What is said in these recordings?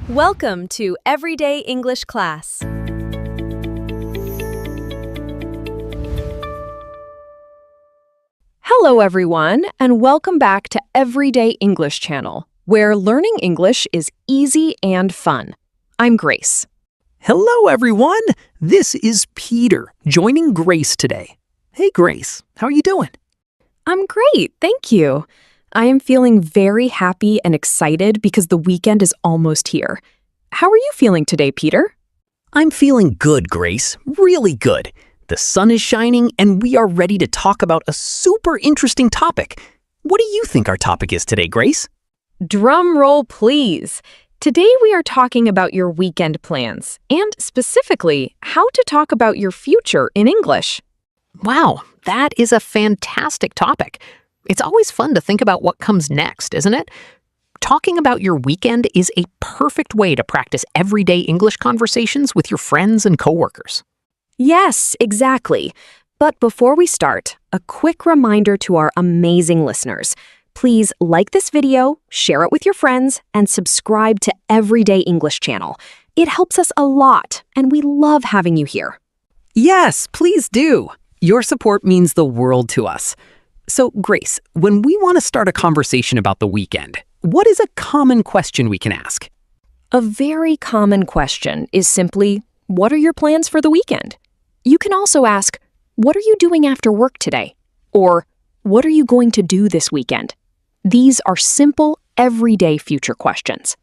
Welcome to Everyday English Class. Hello, everyone, and welcome back to Everyday English Channel, where learning English is easy and fun. I'm Grace. Hello, everyone. This is Peter, joining Grace today. Hey, Grace, how are you doing? I'm great, thank you. I am feeling very happy and excited because the weekend is almost here. How are you feeling today, Peter? I'm feeling good, Grace, really good. The sun is shining and we are ready to talk about a super interesting topic. What do you think our topic is today, Grace? Drum roll, please. Today we are talking about your weekend plans, and specifically, how to talk about your future in English. Wow, that is a fantastic topic. It's always fun to think about what comes next, isn't it? Talking about your weekend is a perfect way to practice everyday English conversations with your friends and coworkers. Yes, exactly. But before we start, a quick reminder to our amazing listeners. Please like this video, share it with your friends, and subscribe to Everyday English Channel. It helps us a lot, and we love having you here. Yes, please do. Your support means the world to us. So, Grace, when we want to start a conversation about the weekend, what is a common question we can ask? A very common question is simply, what are your plans for the weekend? You can also ask, what are you doing after work today? Or, what are you going to do this weekend? These are simple, everyday future questions.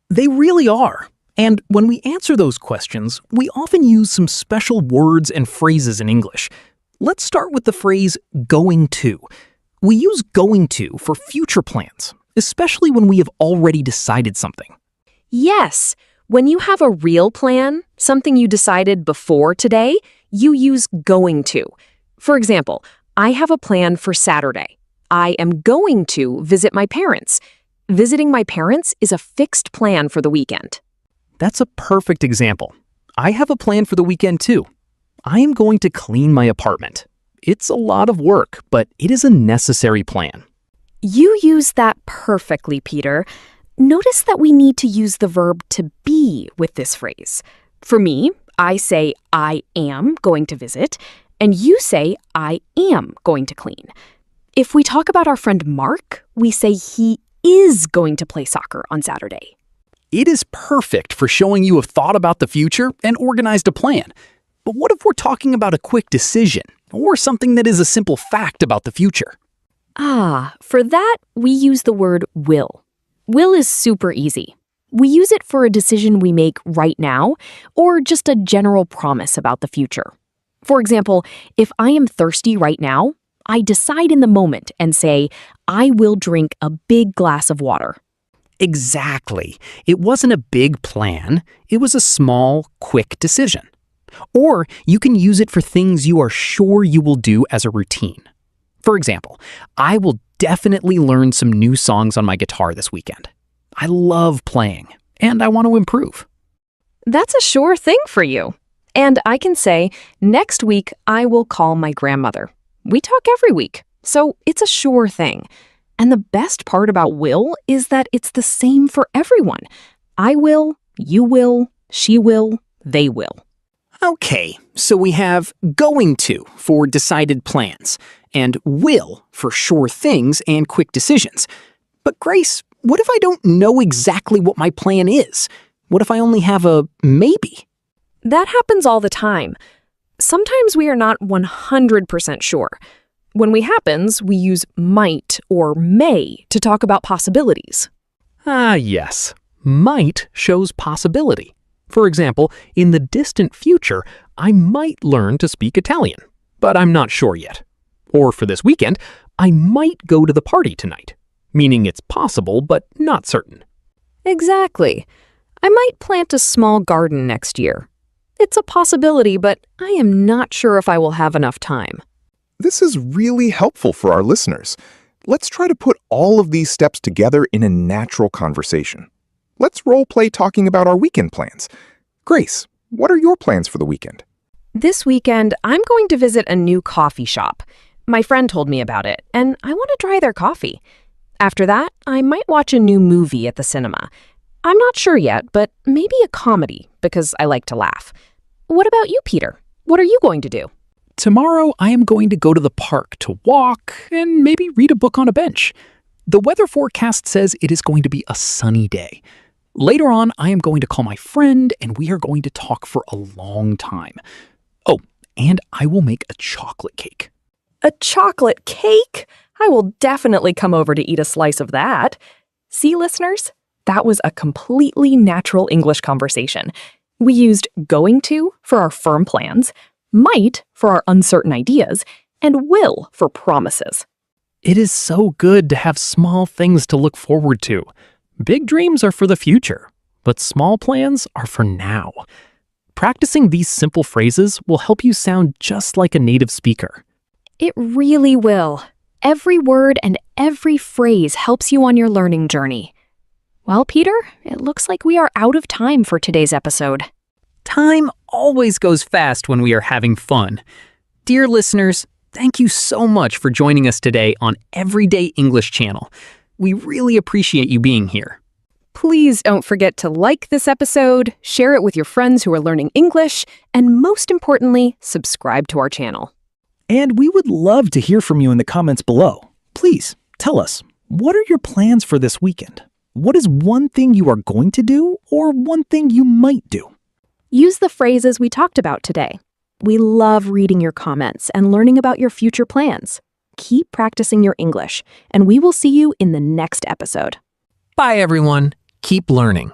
They really are. And when we answer those questions, we often use some special words and phrases in English. Let's start with the phrase going to. We use going to for future plans, especially when we have already decided something. Yes, when you have a real plan, something you decided before today, you use going to. For example, I have a plan for Saturday. I am going to visit my parents. Visiting my parents is a fixed plan for the weekend. That's a perfect example. I have a plan for the weekend too. I am going to clean my apartment. It's a lot of work, but it is a necessary plan. You use that perfectly, Peter. Notice that we need to use the verb to be with this phrase. For me, I say I am going to visit, and you say I am going to clean. If we talk about our friend Mark, we say he is going to play soccer on Saturday. It is perfect for showing you have thought about the future and organized a plan. But what if we're talking about a quick decision or something that is a simple fact about the future? For that, we use the word will. Will is super easy. We use it for a decision we make right now or just a general promise about the future. For example, if I am thirsty right now, I decide in the moment and say, I will drink a big glass of water. Exactly. It wasn't a big plan. It was a small, quick decision. Or you can use it for things you are sure you will do as a routine. For example, I will definitely learn some new songs on my guitar this weekend. I love playing, and I want to improve. That's a sure thing for you. And I can say, next week I will call my grandmother. We talk every week, so it's a sure thing. And the best part about will is that it's the same for everyone. I will, you will, she will, they will. Okay, so we have going to for decided plans, and will for sure things and quick decisions. But Grace, what if I don't know exactly what my plan is? What if I only have a maybe? That happens all the time. Sometimes we are not 100% sure. When we happens, we use might or may to talk about possibilities. Yes. Might shows possibility. For example, in the distant future, I might learn to speak Italian, but I'm not sure yet. Or for this weekend, I might go to the party tonight, meaning it's possible but not certain. Exactly. I might plant a small garden next year. It's a possibility, but I am not sure if I will have enough time. This is really helpful for our listeners. Let's try to put all of these steps together in a natural conversation. Let's role play talking about our weekend plans. Grace, what are your plans for the weekend? This weekend, I'm going to visit a new coffee shop. My friend told me about it, and I want to try their coffee. After that, I might watch a new movie at the cinema. I'm not sure yet, but maybe a comedy, because I like to laugh. What about you, Peter? What are you going to do? Tomorrow, I am going to go to the park to walk and maybe read a book on a bench. The weather forecast says it is going to be a sunny day. Later on, I am going to call my friend and we are going to talk for a long time. Oh, and I will make a chocolate cake. A chocolate cake? I will definitely come over to eat a slice of that. See, listeners? That was a completely natural English conversation. We used going to for our firm plans, might for our uncertain ideas, and will for promises. It is so good to have small things to look forward to. Big dreams are for the future, but small plans are for now. Practicing these simple phrases will help you sound just like a native speaker. It really will. Every word and every phrase helps you on your learning journey. Well, Peter, it looks like we are out of time for today's episode. Time always goes fast when we are having fun. Dear listeners, thank you so much for joining us today on Everyday English Channel. We really appreciate you being here. Please don't forget to like this episode, share it with your friends who are learning English, and most importantly, subscribe to our channel. And we would love to hear from you in the comments below. Please tell us, what are your plans for this weekend? What is one thing you are going to do or one thing you might do? Use the phrases we talked about today. We love reading your comments and learning about your future plans. Keep practicing your English, and we will see you in the next episode. Bye, everyone. Keep learning.